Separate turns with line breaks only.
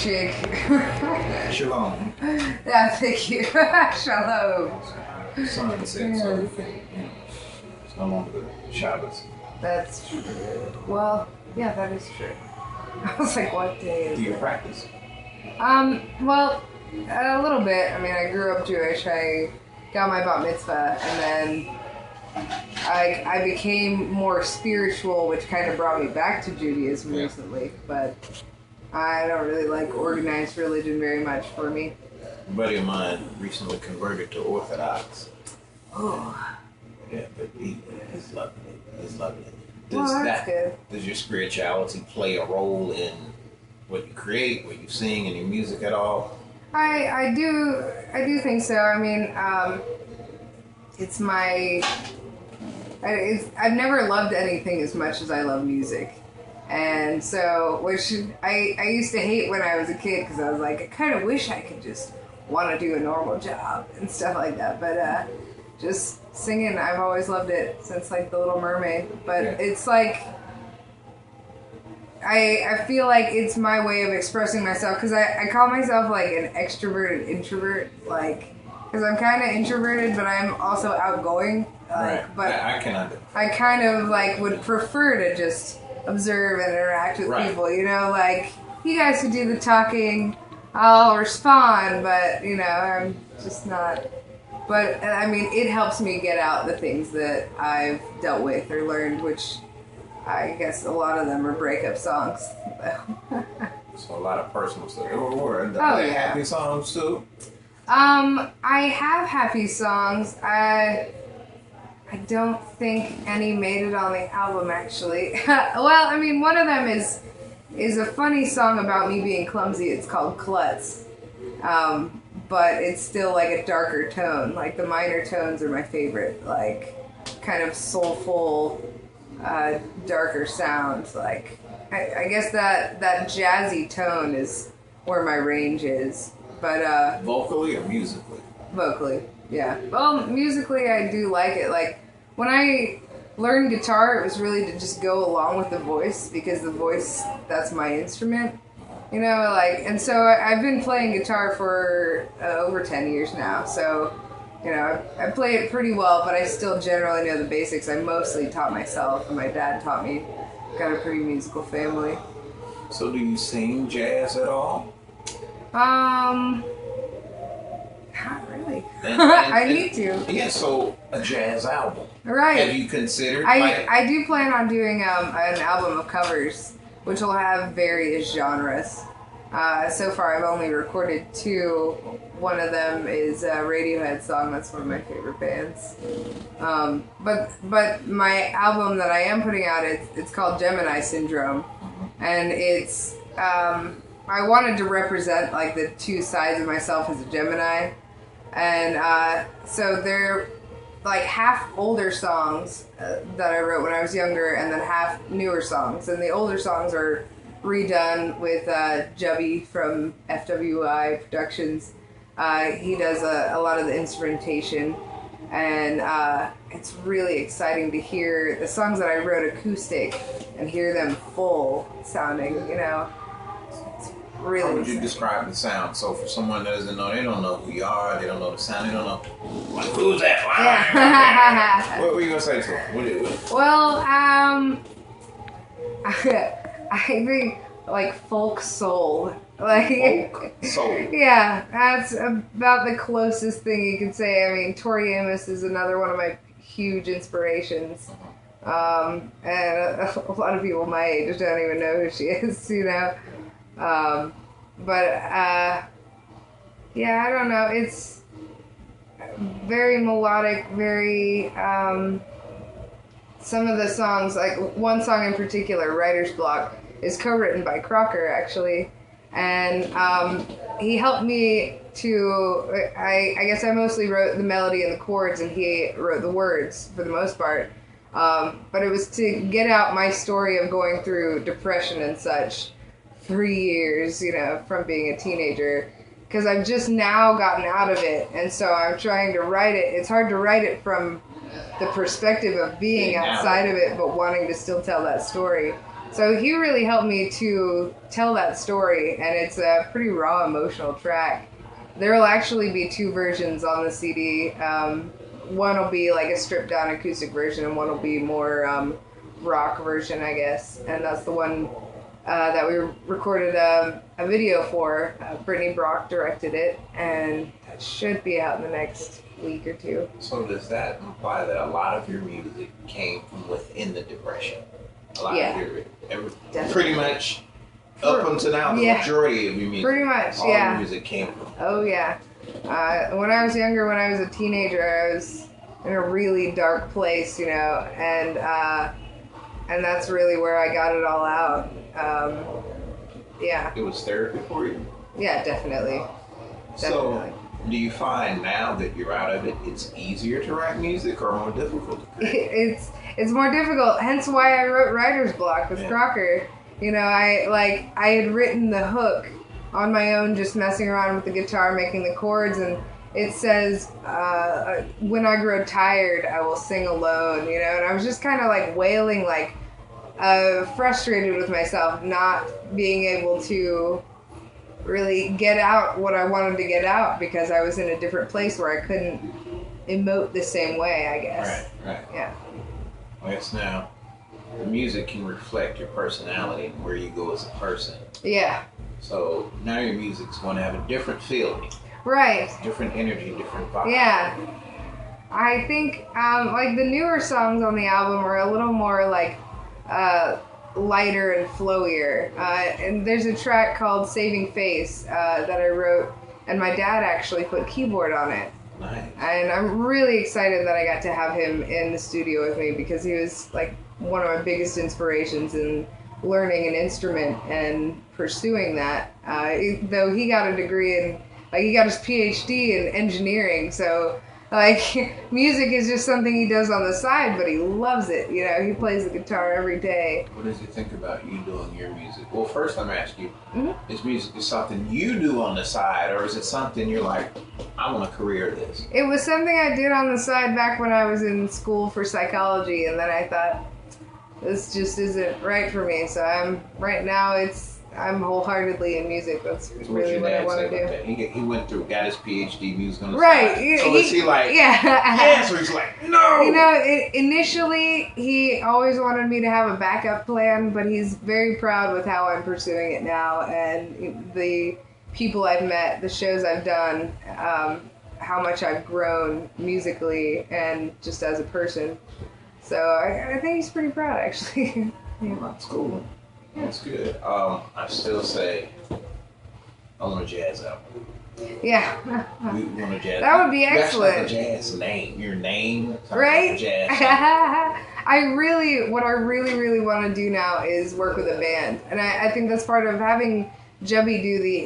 shake.
Shalom.
Yeah, thank you. Shalom.
Son said so. It's no longer the Shabbos.
That's true. Well, yeah, that is true. I was like, what day is
Do you
it?
practice?
Well, a little bit. I mean, I grew up Jewish. I got my bat mitzvah, and then I became more spiritual, which kind of brought me back to Judaism recently. But I don't really like organized religion very much for me.
A buddy of mine recently converted to Orthodox.
Oh.
Yeah, but he's loving it. He's loving it.
Well, that's good.
Does your spirituality play a role in what you create, what you sing, and your music at all?
I do think so. I mean, it's my... I've never loved anything as much as I love music. And so, which I used to hate when I was a kid, because I was like, I kind of wish I could just want to do a normal job and stuff like that. But just singing, I've always loved it since like The Little Mermaid. But it's like, I feel like it's my way of expressing myself, because I call myself like an extroverted introvert, like, because I'm kind of introverted, but I'm also outgoing.
Right.
But
I can.
I kind of like would prefer to just observe and interact with people, you know, like, you guys could do the talking, I'll respond, but, you know, I'm just not. But, I mean, it helps me get out the things that I've dealt with or learned, which I guess a lot of them are breakup songs.
So a lot of personal stuff. Oh,
yeah.
Happy songs, too?
I have happy songs. I don't think any made it on the album, actually. Well, I mean, one of them is a funny song about me being clumsy. It's called Klutz. But it's still like a darker tone. Like, the minor tones are my favorite. Like, kind of soulful, darker sounds. Like, I guess that jazzy tone is where my range is. But,
vocally or musically?
Vocally. Yeah. Well, musically, I do like it. Like, when I learned guitar, it was really to just go along with the voice, because the voice, that's my instrument. You know, like, and so I've been playing guitar for over 10 years now. So, you know, I play it pretty well, but I still generally know the basics. I mostly taught myself, and my dad taught me. Got a pretty musical family.
So do you sing jazz at all?
Not really. I need to.
Yeah, so a jazz album.
Right.
Have you considered?
I do plan on doing an album of covers, which will have various genres. So far, I've only recorded 2. One of them is a Radiohead song. That's one of my favorite bands. But my album that I am putting out, it's called Gemini Syndrome, and it's I wanted to represent like the 2 sides of myself as a Gemini, and so they're like half older songs that I wrote when I was younger, and then half newer songs. And the older songs are redone with Jubby from FWI Productions. He does a lot of the instrumentation, and it's really exciting to hear the songs that I wrote acoustic and hear them full sounding, you know. It's really
How would
exciting.
you describe the sound? So for someone that doesn't know, they don't know who you are, they don't know the sound, they don't know, like, who's that?
Yeah.
What were you going to say to them?
Well, I think like folk soul. Like,
folk soul.
Yeah, that's about the closest thing you can say. I mean, Tori Amos is another one of my huge inspirations. And a lot of people my age don't even know who she is, you know. Yeah, I don't know. It's very melodic, very, some of the songs, like one song in particular, Writer's Block, is co-written by Crocker, actually. And he helped me to, I guess I mostly wrote the melody and the chords, and he wrote the words for the most part. But it was to get out my story of going through depression and such for years, you know, from being a teenager. Because I've just now gotten out of it, and so I'm trying to write it. It's hard to write it from the perspective of being outside of it, but wanting to still tell that story. So he really helped me to tell that story, and it's a pretty raw, emotional track. There will actually be 2 versions on the CD. One will be like a stripped down acoustic version, and one will be more rock version, I guess. And that's the one that we recorded a video for. Brittany Brock directed it, and that should be out in the next week or 2.
So does that imply that a lot of your music came from within the Depression? A lot of your, pretty much up until now, the majority of your music,
pretty much,
all your music came from.
Oh yeah. When I was younger, when I was a teenager, I was in a really dark place, you know, and that's really where I got it all out. Yeah.
It was therapy for you?
Yeah, definitely.
So, do you find now that you're out of it, it's easier to write music or more difficult to create?
It's more difficult, hence why I wrote Writer's Block with Crocker. You know, I had written the hook on my own, just messing around with the guitar, making the chords, and it says, when I grow tired, I will sing alone, you know, and I was just kind of like wailing, like frustrated with myself, not being able to really get out what I wanted to get out because I was in a different place where I couldn't emote the same way, I guess.
Right.
Yeah.
I guess now the music can reflect your personality and where you go as a person.
Yeah.
So now your music's going to have a different feeling.
Right.
Different energy, different vibe.
Yeah. I think like the newer songs on the album are a little more like lighter and flowier. And there's a track called Saving Face that I wrote, and my dad actually put keyboard on it.
Nice.
And I'm really excited that I got to have him in the studio with me because he was like one of my biggest inspirations in learning an instrument and pursuing that. Though he got a degree in, like he got his PhD in engineering, so like music is just something he does on the side, but he loves it. You know, he plays the guitar every day.
What does he think about you doing your music? Well, first let me ask you, is music something you do on the side, or is it something you're like, I want to career this? It
was something I did on the side back when I was in school for psychology, and then I thought, this just isn't right for me. So I'm wholesheartedly in music. That's really what I want to do.
He went through, got his PhD, music on the
side.
So is he like, so he's like, no.
You know, initially he always wanted me to have a backup plan, but he's very proud with how I'm pursuing it now, and the people I've met, the shows I've done, how much I've grown musically and just as a person. So I think he's pretty proud, actually.
Yeah. That's cool. That's good. I still say I want a jazz album.
Yeah.
We want a jazz.
That would be excellent.
That's like a jazz name. Your name,
right?
Like a jazz.
What I really want to do now is work with a band, and I think that's part of having Jubby do the